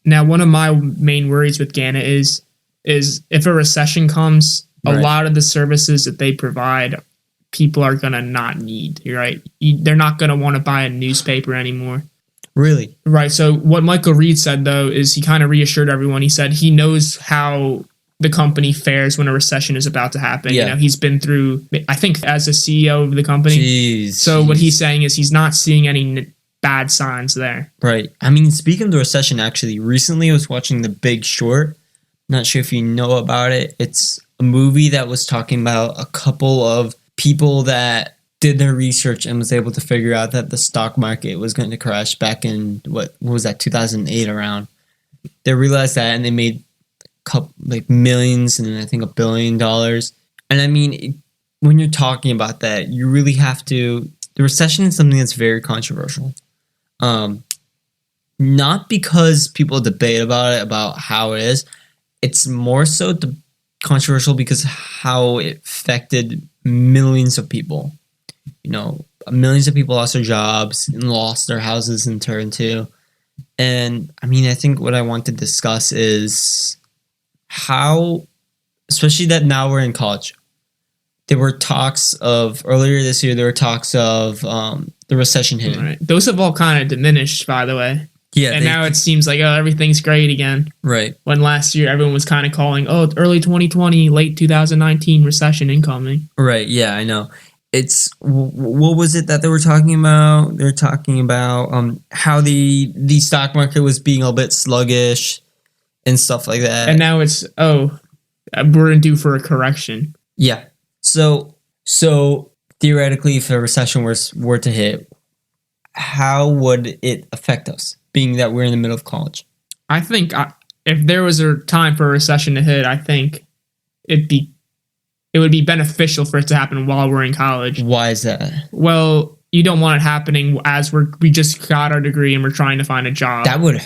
Now, one of my main worries with Gannett is if a recession comes, a lot of the services that they provide, people are going to not need, right? They're not going to want to buy a newspaper anymore. Really? Right. So what Michael Reed said, though, is he kind of reassured everyone. He said he knows how the company fares when a recession is about to happen. Yeah. You know, he's been through, I think, as a CEO of the company. What he's saying is he's not seeing any bad signs there. Right. I mean, speaking of the recession, actually, recently I was watching The Big Short. Not sure if you know about it. It's a movie that was talking about a couple of people that did their research and was able to figure out that the stock market was going to crash back in, what was that, 2008 around. They realized that and they made millions and I think $1 billion. And I mean, when you're talking about that, you really have to, the recession is something that's very controversial. Not because people debate about it, about how it is. It's more so controversial because how it affected millions of people. You know, millions of people lost their jobs and lost their houses in turn too. And I mean, I think what I want to discuss is how, especially that now we're in college, there were talks of, earlier this year, there were talks of the recession hitting. Right. Those have all kind of diminished, by the way. Yeah. And now it seems like, oh, everything's great again. Right. When last year everyone was kind of calling, oh, early 2020, late 2019 recession incoming. Right. Yeah, I know. It's, what was it that they were talking about? They're talking about how the stock market was being a little bit sluggish and stuff like that. And now it's, we're due for a correction. Yeah. So theoretically, if a recession were to hit, how would it affect us, being that we're in the middle of college? I think if there was a time for a recession to hit, I think it would be beneficial for it to happen while we're in college. Why is that? Well, you don't want it happening as we just got our degree and we're trying to find a job. That would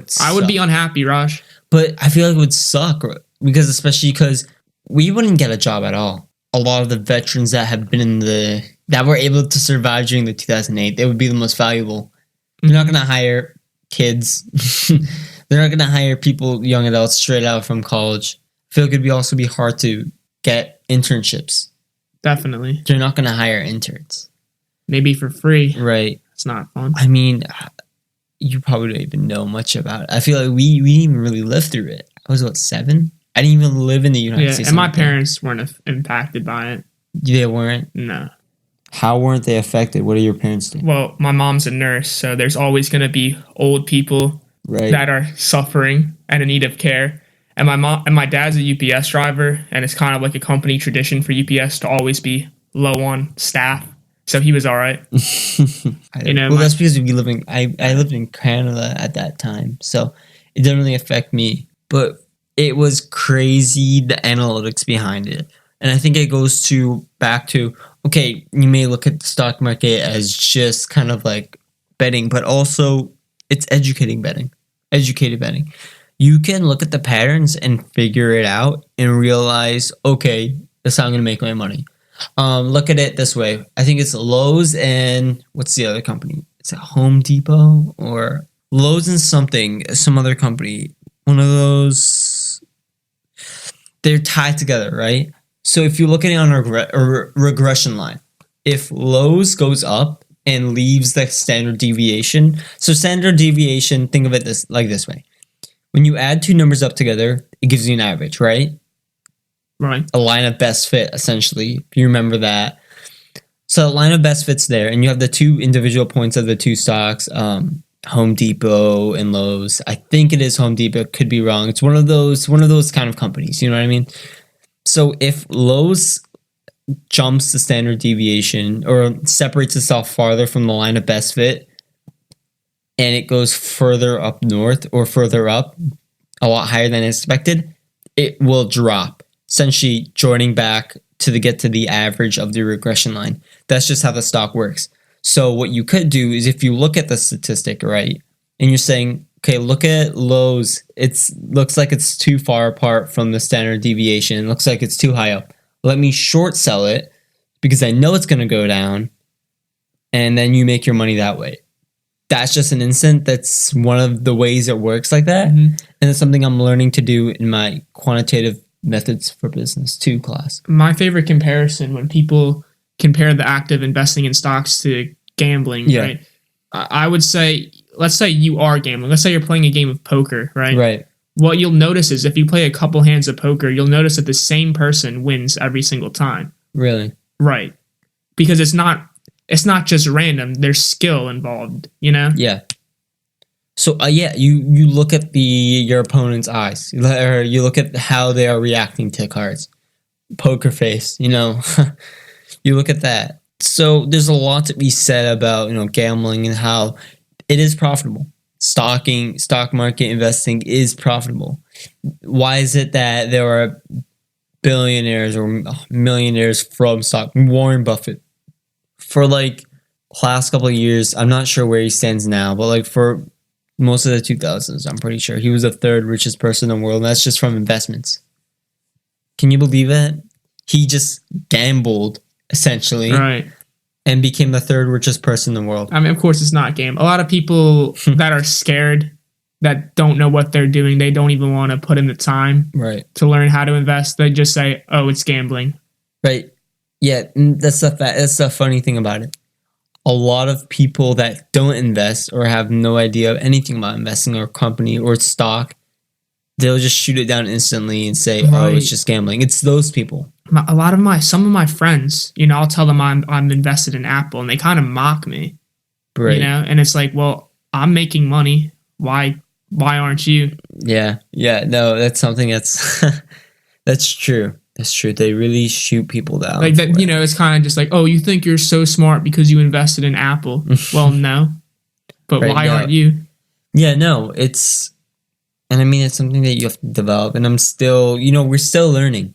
suck. I would be unhappy, Raj. But I feel like it would suck because we wouldn't get a job at all. A lot of the veterans that have been that were able to survive during the 2008, they would be the most valuable. They're not going to hire kids. They're not going to hire people, young adults, straight out from college. I feel like it'd also be hard to get internships. Definitely. They're not going to hire interns. Maybe for free. Right. It's not fun. I mean, you probably don't even know much about it. I feel like we didn't even really live through it. I was, 7? I didn't even live in the United States. And my parents weren't impacted by it. They weren't? No. How weren't they affected? What do your parents do? Well, my mom's a nurse, so there's always going to be old people that are suffering and in need of care. And my dad's a UPS driver, and it's kind of like a company tradition for UPS to always be low on staff. So he was all right. That's because I lived in Canada at that time, so it didn't really affect me. But it was crazy, the analytics behind it. And I think it goes back to, okay, you may look at the stock market as just kind of like betting, but also it's educated betting. You can look at the patterns and figure it out and realize, okay, that's how I'm going to make my money. Look at it this way. I think it's Lowe's and what's the other company? Is it Home Depot or Lowe's and some other company? One of those, they're tied together, right? So if you look at it on a regression line, if Lowe's goes up and leaves the standard deviation, so standard deviation, think of it this way. When you add two numbers up together, it gives you an average, right? Right. A line of best fit, essentially, if you remember that. So the line of best fit's there, and you have the two individual points of the two stocks, Home Depot and Lowe's. I think it is Home Depot, could be wrong. It's one of those kind of companies, you know what I mean? So if Lowe's jumps the standard deviation or separates itself farther from the line of best fit, and it goes further up north or further up, a lot higher than expected, it will drop, essentially joining back to get to the average of the regression line. That's just how the stock works. So what you could do is if you look at the statistic, right, and you're saying, okay, look at Lowe's. It looks like it's too far apart from the standard deviation. It looks like it's too high up. Let me short sell it because I know it's going to go down, and then you make your money that way. that's just an instant. That's one of the ways it works like that. Mm-hmm. And it's something I'm learning to do in my quantitative methods for business 2 class. My favorite comparison when people compare the act of investing in stocks to gambling, right? I would say, let's say you are gambling. Let's say you're playing a game of poker, right? Right. What you'll notice is if you play a couple hands of poker, you'll notice that the same person wins every single time. Really? Right. Because it's not just random. There's skill involved, you know? Yeah. So you look at your opponent's eyes, or you look at how they are reacting to cards. Poker face, you know. You look at that. So there's a lot to be said about, gambling and how it is profitable. Stock market investing is profitable. Why is it that there are billionaires or millionaires from stock? Warren Buffett, for like last couple of years, I'm not sure where he stands now, but like for most of the 2000s, I'm pretty sure he was the 3rd richest person in the world, and that's just from investments. Can you believe it? He just gambled, essentially, right, and became the 3rd richest person in the world. I mean, of course, it's not a game. A lot of people that are scared, that don't know what they're doing, they don't even want to put in the time to learn how to invest. They just say, oh, it's gambling. Right. Yeah, that's the funny thing about it. A lot of people that don't invest or have no idea of anything about investing or company or stock, they'll just shoot it down instantly and say, oh, it's just gambling. It's those people. Some of my friends, I'll tell them I'm invested in Apple, and they kind of mock me, right? And it's like, well, I'm making money. Why aren't you? Yeah. No, that's something that's that's true. That's true. They really shoot people down. Like that, it's kind of just like, oh, you think you're so smart because you invested in Apple. Well, no. But why aren't you? Yeah, no, and I mean, it's something that you have to develop. And I'm still, we're still learning.